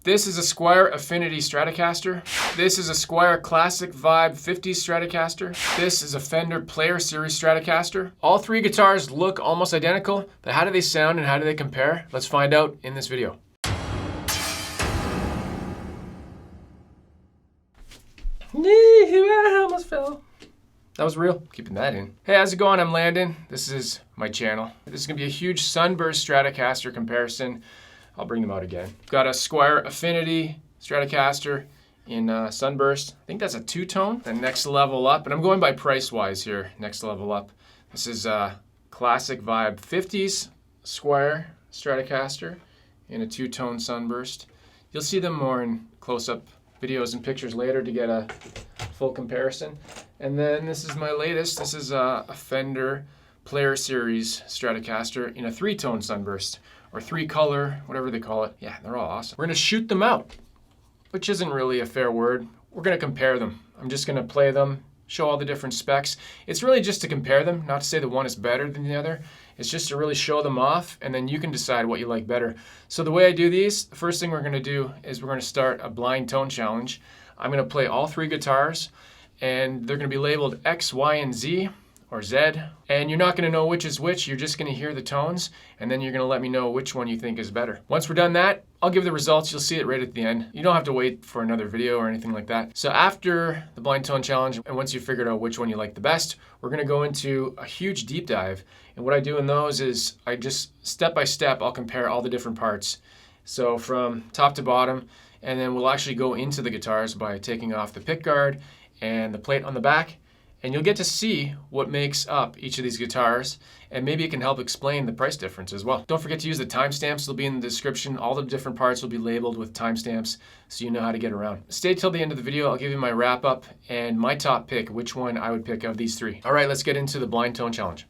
This is a Squier Affinity Stratocaster. This is a Squier Classic Vibe 50 Stratocaster. This is a Fender Player Series Stratocaster. All three guitars look almost identical, but how do they sound and how do they compare? Let's find out in this video. I almost fell. That was real. Keeping that in. Hey, how's it going? I'm Landon. This is my channel. This is gonna be a huge Sunburst Stratocaster comparison. I'll bring them out again. Got a Squier Affinity Stratocaster in Sunburst. I think that's a two-tone. The next level up, and I'm going by price-wise here. Next level up. This is Classic Vibe 50s Squier Stratocaster in a two-tone Sunburst. You'll see them more in close-up videos and pictures later to get a full comparison. And then this is my latest. This is a Fender Player Series Stratocaster in a three-tone Sunburst, or three color, whatever they call it. Yeah, they're all awesome. We're gonna shoot them out, which isn't really a fair word. We're gonna compare them. I'm just gonna play them, show all the different specs. It's really just to compare them, not to say that one is better than the other. It's just to really show them off, and then you can decide what you like better. So the way I do these, the first thing we're gonna do is we're gonna start a blind tone challenge. I'm gonna play all three guitars, and they're gonna be labeled X, Y, and Z, or Z, and you're not gonna know which is which. You're just gonna hear the tones, and then you're gonna let me know which one you think is better. Once we're done that, I'll give the results. You'll see it right at the end. You don't have to wait for another video or anything like that. So after the blind tone challenge, and once you've figured out which one you like the best, we're gonna go into a huge deep dive. And what I do in those is I just step by step, I'll compare all the different parts. So from top to bottom, and then we'll actually go into the guitars by taking off the pickguard and the plate on the back. And you'll get to see what makes up each of these guitars, and maybe it can help explain the price difference as well. Don't forget to use the timestamps. They'll be in the description. All the different parts will be labeled with timestamps so you know how to get around. Stay till the end of the video. I'll give you my wrap up and my top pick, which one I would pick of these three. All right, let's get into the blind tone challenge.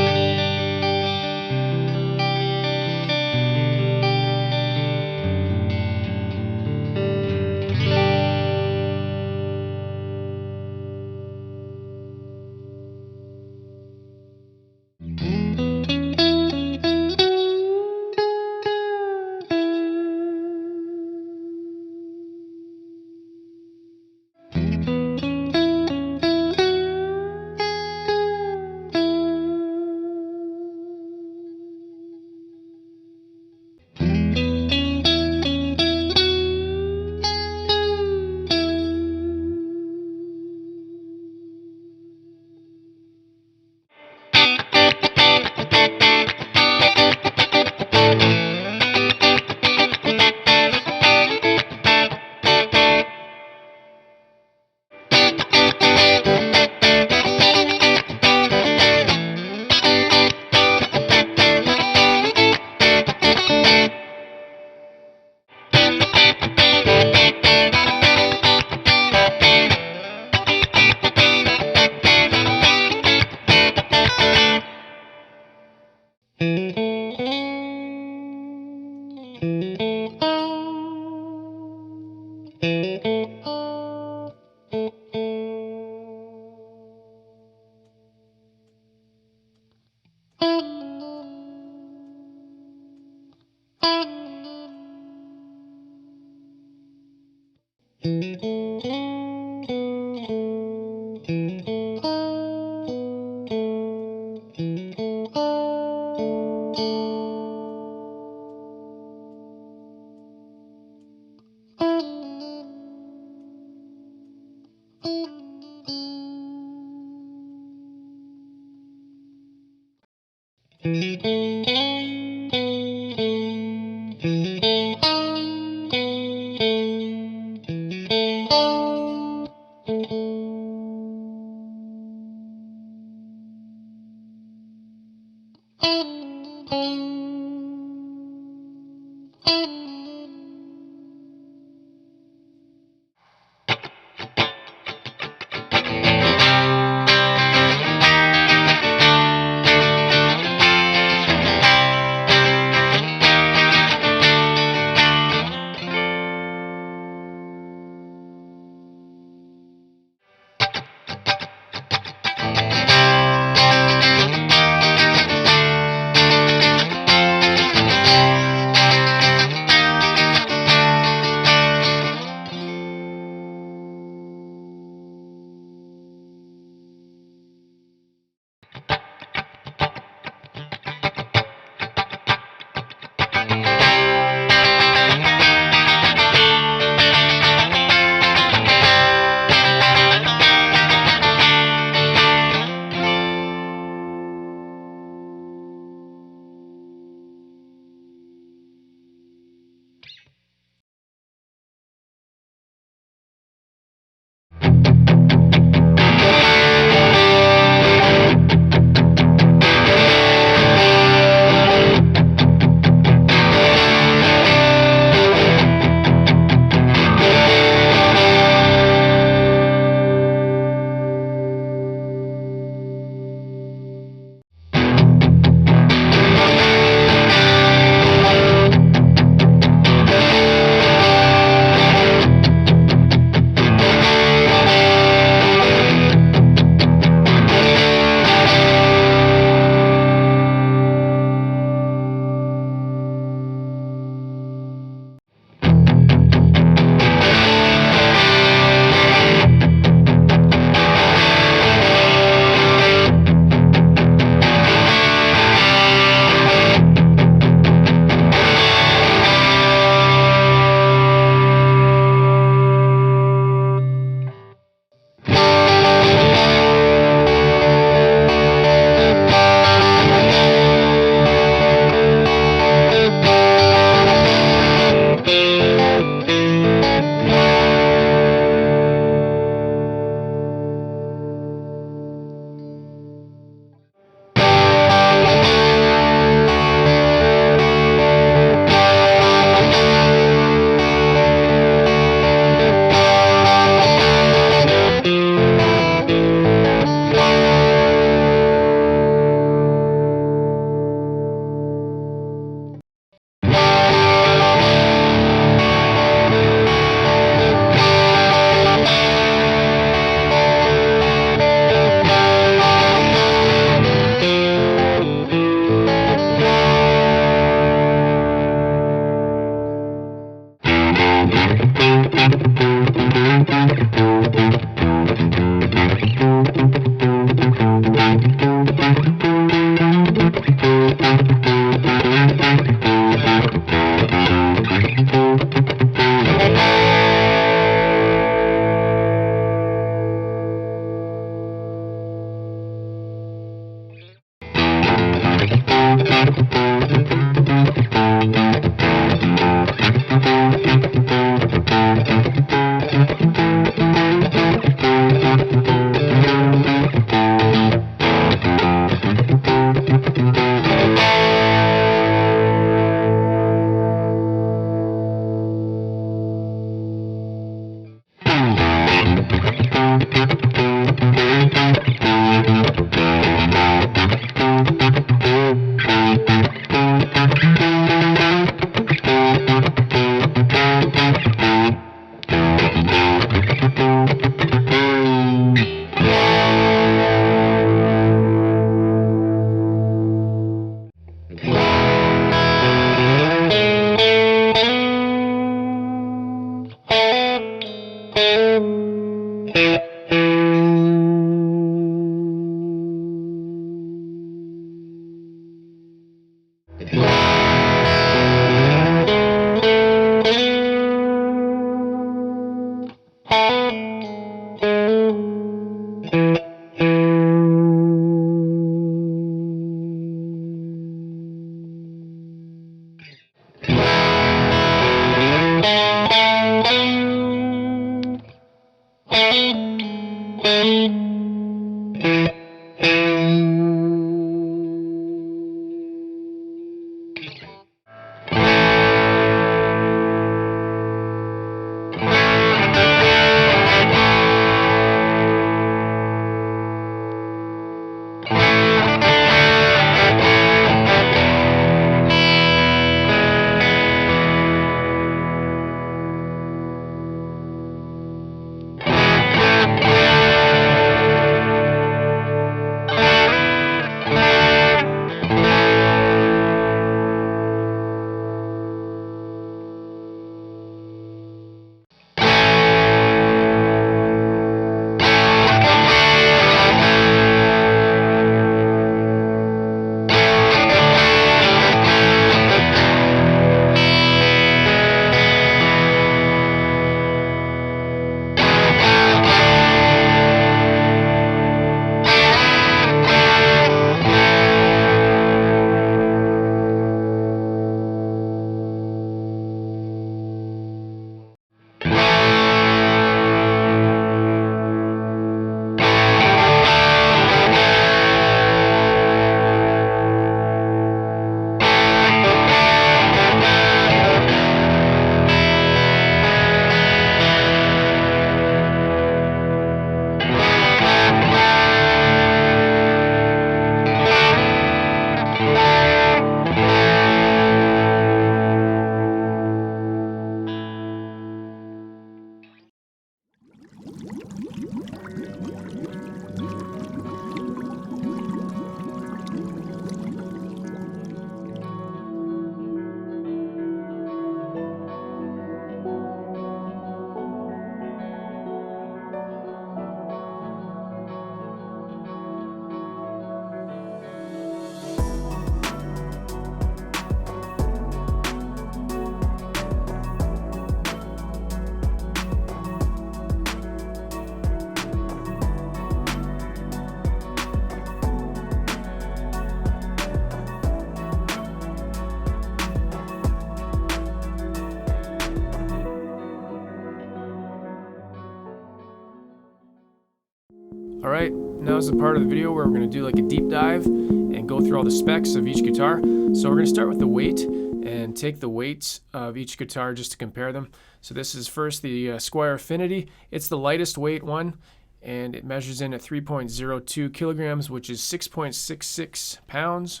All right, now's the part of the video where we're going to do like a deep dive and go through all the specs of each guitar. So we're going to start with the weight and take the weights of each guitar just to compare them. So this is first the Squier Affinity. It's the lightest weight one, and it measures in at 3.02 kilograms, which is 6.66 pounds.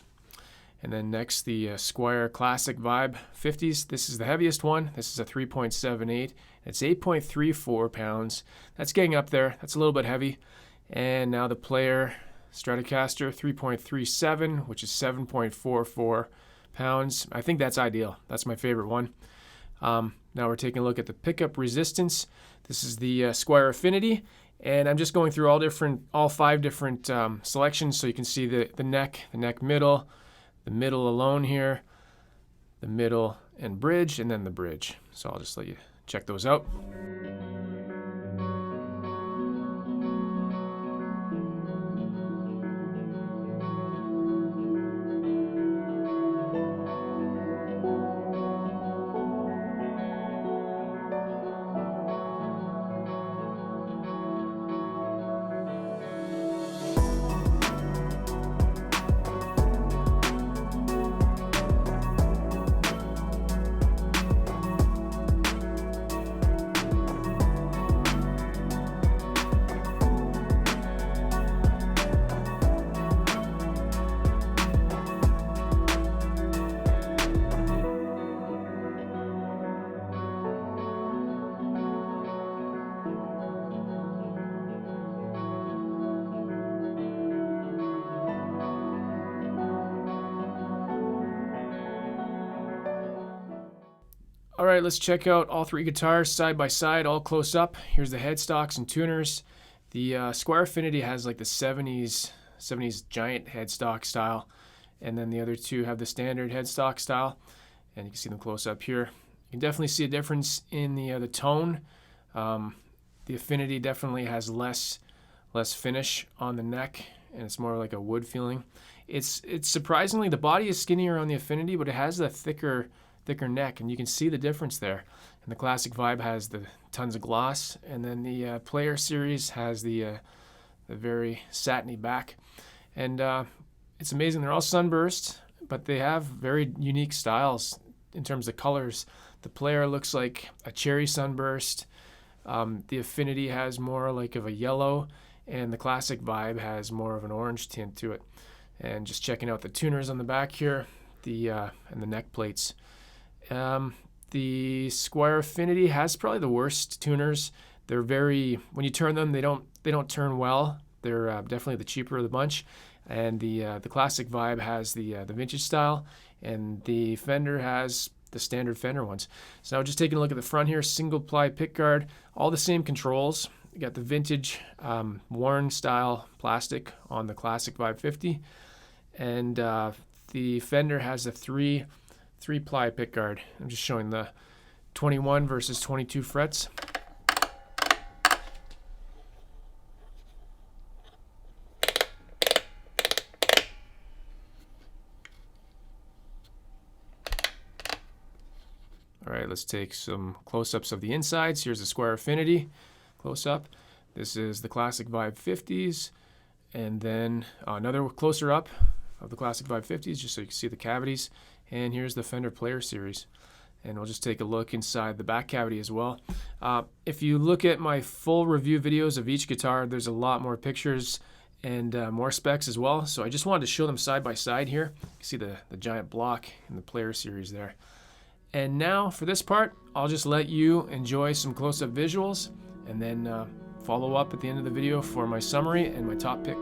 And then next, the Squier Classic Vibe 50s. This is the heaviest one. This is a 3.78. It's 8.34 pounds. That's getting up there. That's a little bit heavy. And now the Player Stratocaster 3.37, which is 7.44 pounds. I think that's ideal. That's my favorite one. Now we're taking a look at the pickup resistance. This is the Squier Affinity, and I'm just going through all 5 different selections, so you can see the neck middle, the middle alone here, the middle and bridge, and then the bridge. So I'll just let you check those out. All right, let's check out all 3 guitars side by side, all close up. Here's the headstocks and tuners. The Squier Affinity has like the 70s giant headstock style, and then the other 2 have the standard headstock style, and you can see them close up here. You can definitely see a difference in the tone. The Affinity definitely has less finish on the neck, and it's more like a wood feeling. It's surprisingly, the body is skinnier on the Affinity, but it has a thicker neck, and you can see the difference there. And the Classic Vibe has the tons of gloss, and then the Player series has the very satiny back. And it's amazing. They're all sunburst, but they have very unique styles in terms of colors. The Player looks like a cherry sunburst. The Affinity has more like of a yellow, and the Classic Vibe has more of an orange tint to it. And just checking out the tuners on the back here, and the neck plates. The Squier Affinity has probably the worst tuners. They're very, when you turn them, they don't turn well. They're definitely the cheaper of the bunch. And the Classic Vibe has the vintage style, and the Fender has the standard Fender ones. So now just taking a look at the front here, single ply pickguard, all the same controls. You got the vintage worn style plastic on the Classic Vibe 50, and the Fender has a three ply pickguard. I'm just showing the 21 versus 22 frets. All right, let's take some close-ups of the insides. Here's the Squier Affinity close-up. This is the Classic Vibe 50s, and then another closer up of the Classic Vibe 50s, just so you can see the cavities. And here's the Fender Player series. And we'll just take a look inside the back cavity as well. If you look at my full review videos of each guitar, there's a lot more pictures and more specs as well. So I just wanted to show them side by side here. You can see the giant block in the Player series there. And now for this part, I'll just let you enjoy some close-up visuals and then follow up at the end of the video for my summary and my top pick.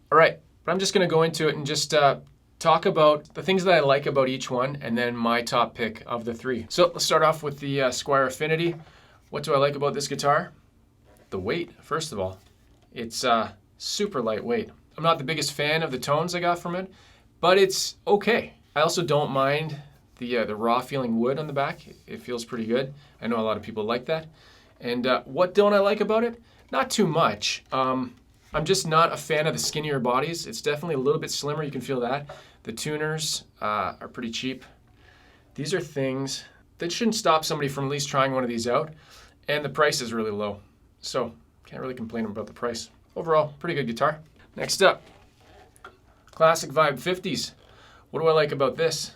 All right, but I'm just going to go into it and just talk about the things that I like about each one and then my top pick of the three. So let's start off with the Squier Affinity. What do I like about this guitar? The weight, first of all. It's super lightweight. I'm not the biggest fan of the tones I got from it, but it's okay. I also don't mind the raw feeling wood on the back. It feels pretty good. I know a lot of people like that. And what don't I like about it? Not too much. I'm just not a fan of the skinnier bodies. It's definitely a little bit slimmer, you can feel that. The tuners are pretty cheap. These are things that shouldn't stop somebody from at least trying one of these out. And the price is really low. So, can't really complain about the price. Overall, pretty good guitar. Next up, Classic Vibe 50s. What do I like about this?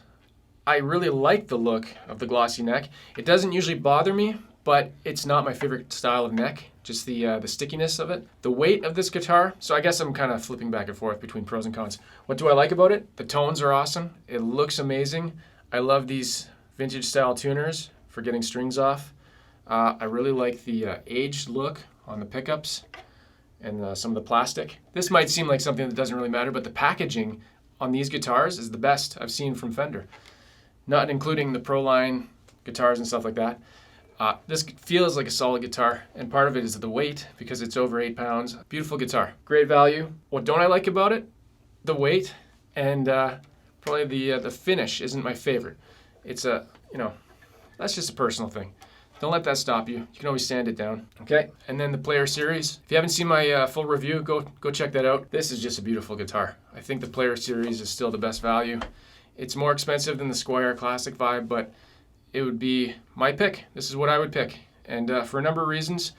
I really like the look of the glossy neck. It doesn't usually bother me, but it's not my favorite style of neck, just the stickiness of it. The weight of this guitar, so I guess I'm kind of flipping back and forth between pros and cons. What do I like about it? The tones are awesome. It looks amazing. I love these vintage style tuners for getting strings off. I really like the aged look on the pickups and some of the plastic. This might seem like something that doesn't really matter, but the packaging on these guitars is the best I've seen from Fender. Not including the Pro line guitars and stuff like that. This feels like a solid guitar, and part of it is the weight because it's over 8 pounds. Beautiful guitar, great value. What don't I like about it? The weight, and probably the finish isn't my favorite. It's that's just a personal thing. Don't let that stop you. You can always sand it down. Okay, and then the Player series. If you haven't seen my full review, go check that out. This is just a beautiful guitar. I think the Player series is still the best value. It's more expensive than the Squier Classic Vibe, but it would be my pick. This is what I would pick. And for a number of reasons.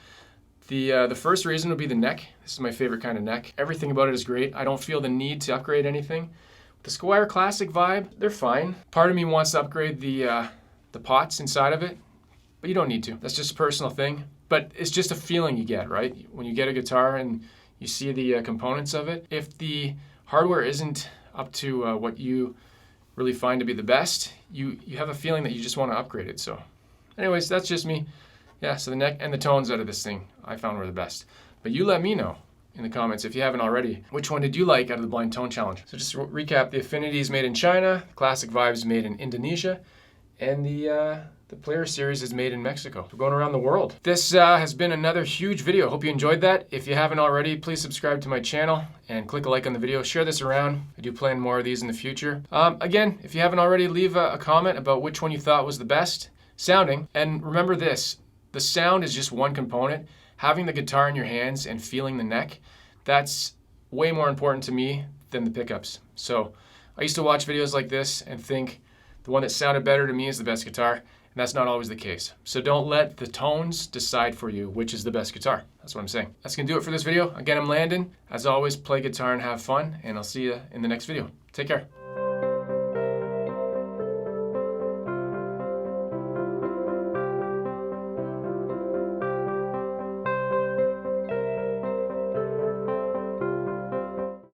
The first reason would be the neck. This is my favorite kind of neck. Everything about it is great. I don't feel the need to upgrade anything. The Squier Classic Vibe, they're fine. Part of me wants to upgrade the pots inside of it, but you don't need to. That's just a personal thing. But it's just a feeling you get, right? When you get a guitar and you see the components of it. If the hardware isn't up to what you really find to be the best, you have a feeling that you just want to upgrade it. So anyways, that's just me. Yeah, so the neck and the tones out of this thing I found were the best. But you let me know in the comments, if you haven't already, which one did you like out of the blind tone challenge? So just to recap, the Affinity is made in China, the Classic Vibe is made in Indonesia, and the Player series is made in Mexico. We're going around the world. This has been another huge video. Hope you enjoyed that. If you haven't already, please subscribe to my channel and click a like on the video. Share this around. I do plan more of these in the future. Again, if you haven't already, leave a comment about which one you thought was the best sounding. And remember this, the sound is just one component. Having the guitar in your hands and feeling the neck, that's way more important to me than the pickups. So I used to watch videos like this and think the one that sounded better to me is the best guitar. And that's not always the case. So don't let the tones decide for you which is the best guitar. That's what I'm saying. That's gonna do it for this video. Again, I'm Landon. As always, play guitar and have fun, and I'll see you in the next video. Take care.